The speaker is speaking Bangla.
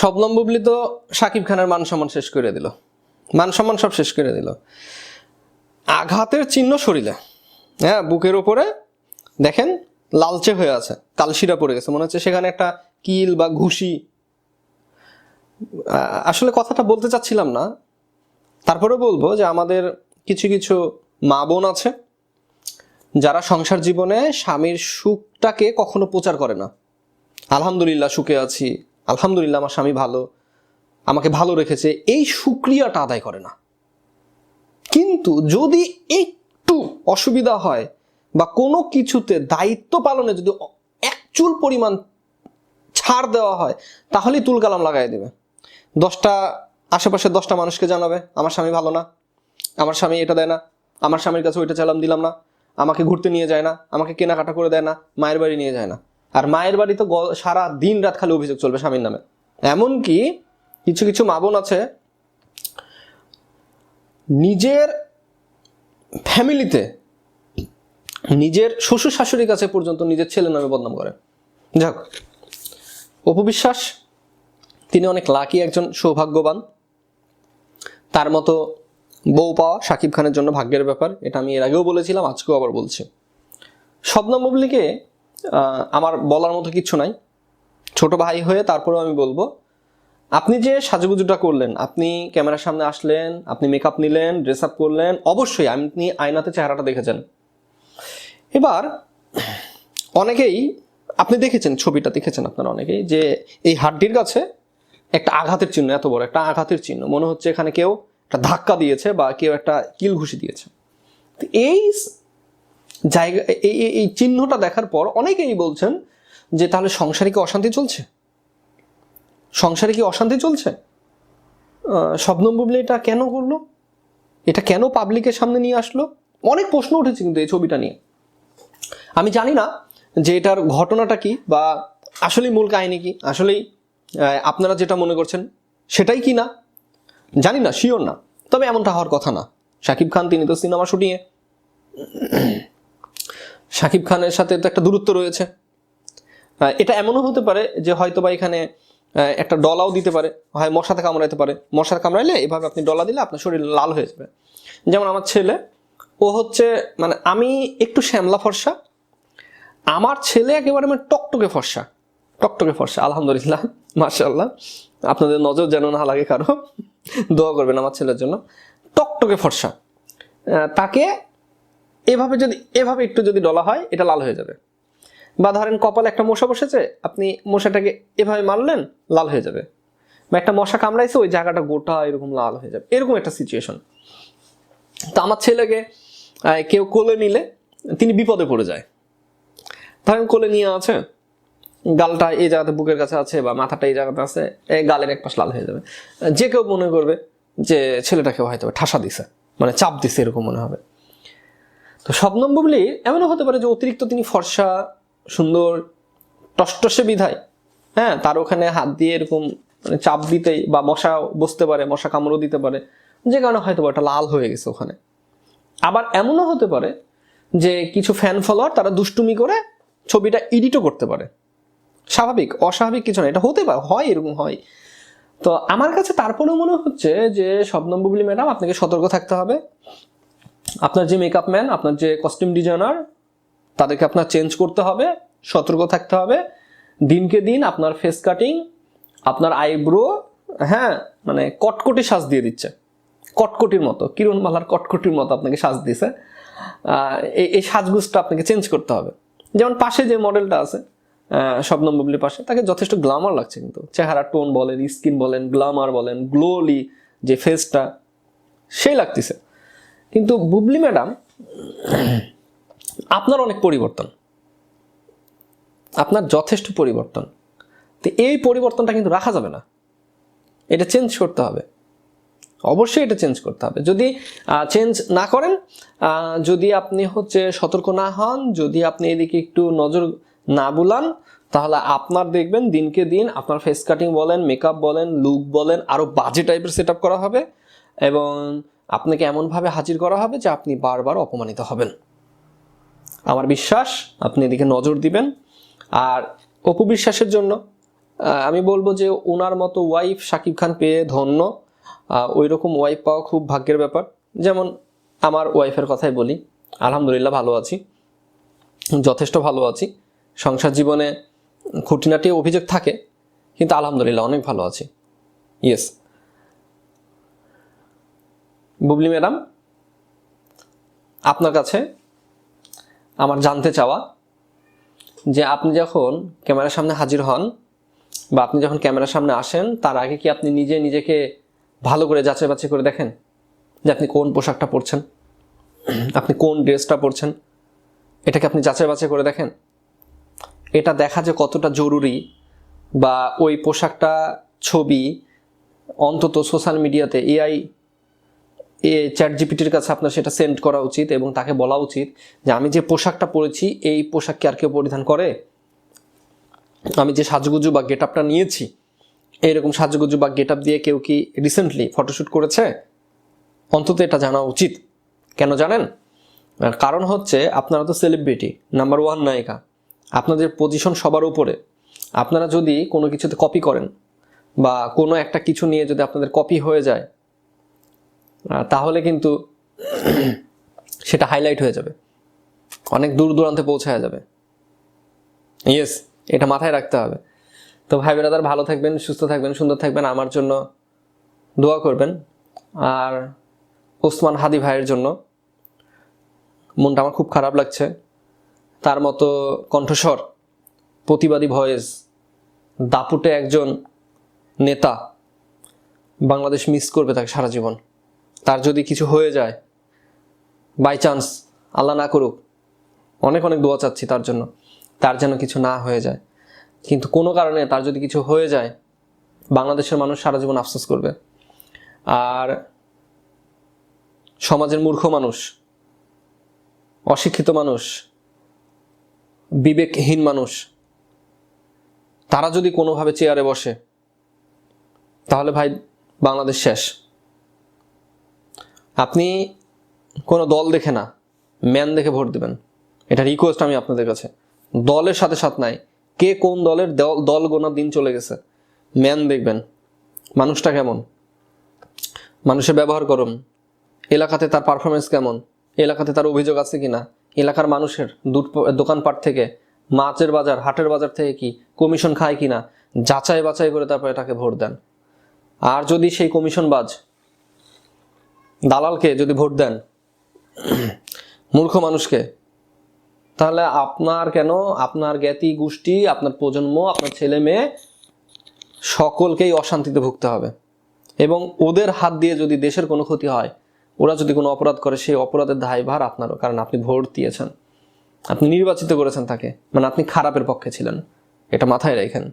শবনম বুবলি তো শাকিব খানের মান সম্মান শেষ করে দিল, মান সম্মান সব শেষ করে দিল। আঘাতের চিহ্ন শরীরে, হ্যাঁ, বুকের ওপরে দেখেন লালচে হয়ে আছে, কালশিরা পড়ে গেছে, মনে হচ্ছে সেখানে একটা কিল বা ঘুষি। আসলে কথাটা বলতে চাচ্ছিলাম না, তারপরে বলবো যে আমাদের কিছু কিছু মা বোন আছে যারা সংসার জীবনে স্বামীর সুখটাকে কখনো প্রচার করে না। আলহামদুলিল্লাহ সুখে আছি, আলহামদুলিল্লাহ আমার স্বামী ভালো, আমাকে ভালো রেখেছে, এই সুক্রিয়াটা আদায় করে না। কিন্তু যদি একটু অসুবিধা হয় বা কোনো কিছুতে দায়িত্ব পালনে যদি এক চুল পরিমাণ ছাড় দেওয়া হয়, তাহলেই তুলকালাম লাগাই দেবে। আশেপাশে 10টা মানুষকে জানাবে আমার স্বামী ভালো না, আমার স্বামী এটা দেয় না, আমার স্বামীর কাছে ওইটা চাইলাম দিলাম না, আমাকে ঘুরতে নিয়ে যায় না, আমাকে কেনাকাটা করে দেয় না, মায়ের বাড়ি নিয়ে যায় না। আর মায়ের বাড়ি তো সারা দিন রাত খালি অভিযোগ চলবে স্বামীর নামে। এমনকি কিছু কিছু মা বোন আছে নিজের ফ্যামিলিতে, নিজের শ্বশুর শাশুড়ির কাছে পর্যন্ত নিজের ছেলের নামে বদনাম করে। যাক, অপু বিশ্বাস তিনি অনেক লাকি একজন সৌভাগ্যবান, তার মতো বউ পাওয়া শাকিব খানের জন্য ভাগ্যের ব্যাপার। এটা আমি এর আগেও বলেছিলাম, আজকেও আবার বলছি। শবনম বুবলিকে আমার বলার মতো কিছু নাই, ছোট ভাই হয়ে তারপরেও আমি বলবো, আপনি যে সাজুগুজুটা করলেন, আপনি ক্যামেরার সামনে আসলেন, আপনি মেকআপ নিলেন, ড্রেস আপ করলেন, অবশ্যই আপনি আয়নাতে চেহারাটা দেখেছেন। এবার অনেকেই আপনি দেখেছেন, ছবিটা দেখেছেন আপনারা অনেকেই, যে এই হাড্ডির কাছে একটা আঘাতের চিহ্ন, এত বড় একটা আঘাতের চিহ্ন, মনে হচ্ছে এখানে কেউ একটা ধাক্কা দিয়েছে বা কেউ একটা কিল ঘুষি দিয়েছে। এই জায়গা, এই চিহ্নটা দেখার পর অনেকেই বলছেন যে তাহলে সংসারে কি অশান্তি চলছে, সংসারে কি অশান্তি চলছে? শবনম বুবলি এটা কেন করলো, এটা কেন পাবলিকের সামনে নিয়ে আসলো? অনেক প্রশ্ন উঠেছে কিন্তু এই ছবিটা নিয়ে। আমি জানি না যে এটার ঘটনাটা কি বা আসলেই মূল কাহিনী কি, আসলেই আপনারা যেটা মনে করছেন সেটাই কি না জানি না, শিওর না। তবে এমনটা হওয়ার কথা না। শাকিব খান তিনি তো সিনেমা শুটিংয়ে, শাকিব খানের সাথে তো একটা দূরত্ব রয়েছে। এটা এমনও হতে পারে যে হয়তো বা এখানে একটা ডলাও দিতে পারে, হয় মশাতে কামড়াইতে পারে, মশার কামড়াইলে এভাবে আপনি ডলা দিলে আপনার শরীর লাল হয়ে যাবে। যেমন আমার ছেলে, ও হচ্ছে মানে আমি একটু শ্যামলা ফর্সা, আমার ছেলে একেবারে মানে টকটকে ফর্সা, টকটকে ফর্সা, আলহামদুলিল্লাহ মাশাআল্লাহ। আপনাদের নজর যেন না লাগে কারো, দোয়া করবেন আমার ছেলের জন্য। টকটকে ফর্সা, তাকে এভাবে একটু যদি ডলা হয় এটা লাল হয়ে যাবে। বা ধরেন কপালে একটা মশা বসেছে, আপনি মশাটাকে এভাবে মারলেন, লাল হয়ে যাবে। বা একটা মশা কামড়াইছে, ওই জায়গাটা গোটা এরকম লাল হয়ে যাবে, এরকম একটা সিচুয়েশন। তো আমার ছেলেকে কেউ কোলে নিলে তিনি বিপদে পড়ে যায়। ধরেন কোলে নিয়ে আছে, গালটা এই জায়গাতে বুকের কাছে আছে বা মাথাটা এই জায়গাতে আছে, গালের এক পাশ লাল হয়ে যাবে। যে কেউ মনে করবে যে ছেলেটাকে হয়তো ঠাসা দিছে, মানে চাপ দিছে, এরকম মনে হবে। তো শবনম বুবলি এমনও হতে পারে যে অতিরিক্ত তিনি ফর্সা, সুন্দর, টসটসে বিধায়, হ্যাঁ, তার ওখানে হাত দিয়ে এরকম মানে চাপ দিতেই বা মশা বসতে পারে, মশা কামড়ও দিতে পারে, যে কারণে হয়তো একটা লাল হয়ে গেছে ওখানে। আবার এমনও হতে পারে যে কিছু ফ্যান ফলোয়ার তারা দুষ্টুমি করে ছবিটা এডিটও করতে পারে। স্বাভাবিক, অস্বাভাবিক কিছু না, এটা হতে পারে, হয়, এরকম হয়। তো আমার কাছে তারপরেও মনে হচ্ছে যে শবনম বুবলি ম্যাডাম, আপনাকে সতর্ক থাকতে হবে। আপনার যে মেকআপ ম্যান, আপনার যে কস্টিউম ডিজাইনার, তাদেরকে আপনার চেঞ্জ করতে হবে, সতর্ক থাকতে হবে। দিনকে দিন আপনার ফেস কাটিং, আপনার আইব্রো, হ্যাঁ, মানে কটকটি সাজ দিয়ে দিচ্ছে, কটকটির মতো, কিরণমালার কটকটির মতো আপনাকে সাজ দিছে। এই সাজগুজটা আপনাকে চেঞ্জ করতে হবে। যেমন পাশে যে মডেলটা আছে শবনম বুবলির পাশে, তাকে যথেষ্ট গ্ল্যামার লাগছে, কিন্তু চেহারা টোন বলেন, স্কিন বলেন, গ্ল্যামার বলেন, গ্লোলি যে ফেসটা, সেই লাগতেছে। কিন্তু বুবলি ম্যাডাম, আপনার অনেক পরিবর্তন, আপনার যথেষ্ট পরিবর্তন। তো এই পরিবর্তনটা কিন্তু রাখা যাবে না, এটা চেঞ্জ করতে হবে, অবশ্যই এটা চেঞ্জ করতে হবে। যদি চেঞ্জ না করেন, যদি আপনি সতর্ক না হন, যদি আপনি এদিকে একটু নজর না বুলান, তাহলে আপনার দেখবেন দিনকে দিন আপনার ফেস কাটিং বলেন, মেকআপ বলেন, লুক বলেন, আরও বাজে টাইপের সেট আপ করা হবে এবং আপনাকে এমনভাবে হাজির করা হবে যে আপনি বারবার অপমানিত হবেন। আমার বিশ্বাস আপনি এদিকে নজর দিবেন। আর অপু বিশ্বাসের জন্য আমি বলবো যে ওনার মতো ওয়াইফ শাকিব খান পেয়ে ধন্য। ওই রকম ওয়াইফ পাওয়া খুব ভাগ্যের ব্যাপার। যেমন আমার ওয়াইফের কথাই বলি, আলহামদুলিল্লাহ ভালো আছি, যথেষ্ট ভালো আছি। সংসার জীবনে খুঁটিনাটি অভিযোগ থাকে, কিন্তু আলহামদুলিল্লাহ অনেক ভালো আছি। ইয়েস। বুবলি ম্যাডাম, আপনার কাছে আমার জানতে চাওয়া যে আপনি যখন ক্যামেরার সামনে হাজির হন বা আপনি যখন ক্যামেরার সামনে আসেন, তার আগে কি আপনি নিজেকে ভালো করে যাচাই বাছাই করে দেখেন যে আপনি কোন পোশাকটা পরছেন, আপনি কোন ড্রেসটা পরছেন, এটাকে আপনি যাচাই বাছাই করে দেখেন? এটা দেখা যে কতটা জরুরি, বা ওই পোশাকটা ছবি অন্তত সোশ্যাল মিডিয়াতে চ্যাট জিপিটির কাছে আপনার সেটা সেন্ড করা উচিত এবং তাকে বলা উচিত যে আমি যে পোশাকটা পরেছি এই পোশাক কি আর কেউ পরিধান করে, আমি যে সাজুগুজু বা গেট আপটা নিয়েছি এইরকম সাজুগুজু বা গেট আপ দিয়ে কেউ কি রিসেন্টলি ফটোশ্যুট করেছে? অন্তত এটা জানা উচিত। কেন জানেন? কারণ হচ্ছে আপনারা তো সেলিব্রিটি, নাম্বার 1 নায়িকা, আপনাদের পজিশন সবার উপরে। আপনারা যদি কোনো কিছুতে কপি করেন বা কোনো একটা কিছু নিয়ে যদি আপনাদের কপি হয়ে যায়, তাহলে কিন্তু সেটা হাইলাইট হয়ে যাবে, অনেক দূর দূরান্তে পৌঁছায় যাবে। ইয়েস, এটা মাথায় রাখতে হবে। তো ভাই ব্রাদার, ভালো থাকবেন, সুস্থ থাকবেন, সুন্দর থাকবেন, আমার জন্য দোয়া করবেন। আর ওসমান হাদি ভাইয়ের জন্য, মনটা আমার খুব খারাপ লাগছে। তার মতো কণ্ঠস্বর, প্রতিবাদী ভয়েস, দাপুটে একজন নেতা বাংলাদেশ মিস করবে তাকে সারা জীবন। তার যদি কিছু হয়ে যায়, বাই চান্স, আল্লাহ না করুক, অনেক অনেক দোয়া চাচ্ছি তার জন্য, তার যেন কিছু না হয়ে যায়। কিন্তু কোনো কারণে তার যদি কিছু হয়ে যায়, বাংলাদেশের মানুষ সারা জীবন আফসোস করবে। আর সমাজের মূর্খ মানুষ, অশিক্ষিত মানুষ, বিবেকহীন মানুষ, তারা যদি কোনোভাবে চেয়ারে বসে, তাহলে ভাই বাংলাদেশ শেষ। আপনি কোনো দল দেখে না, ম্যান দেখে ভোট দেবেন, এটা রিকোয়েস্ট আমি আপনাদের কাছে। দলের সাথে সাথ নাই, কে কোন দলের, দল গোনার দিন চলে গেছে। ম্যান দেখবেন মানুষটা কেমন, মানুষের ব্যবহার করুন, এলাকাতে তার পারফরমেন্স কেমন, এলাকাতে তার অভিযোগ আছে কিনা, এলাকার মানুষের দোকানপাট থেকে, মাছের বাজার, হাটের বাজার থেকে কি কমিশন খায় কিনা, যাচাই বাছাই করে তারপরে তাকে ভোট দেন। আর যদি সেই কমিশনবাজ দালালকে যদি ভোট দেন, মূর্খ মানুষকে, তাহলে আপনার কেন, আপনার জ্ঞাতি গোষ্ঠী, আপনার প্রজন্ম, আপনার ছেলে মেয়ে সকলকেই অশান্তিতে ভুগতে হবে। এবং ওদের হাত দিয়ে যদি দেশের কোনো ক্ষতি হয়, ওরা যদি কোনো অপরাধ করে, সেই অপরাধের দায়ভার আপনারও, কারণ আপনি ভোট দিয়েছেন, আপনি নির্বাচিত করেছেন তাকে, মানে আপনি খারাপের পক্ষে ছিলেন। এটা মাথায় রাখেন।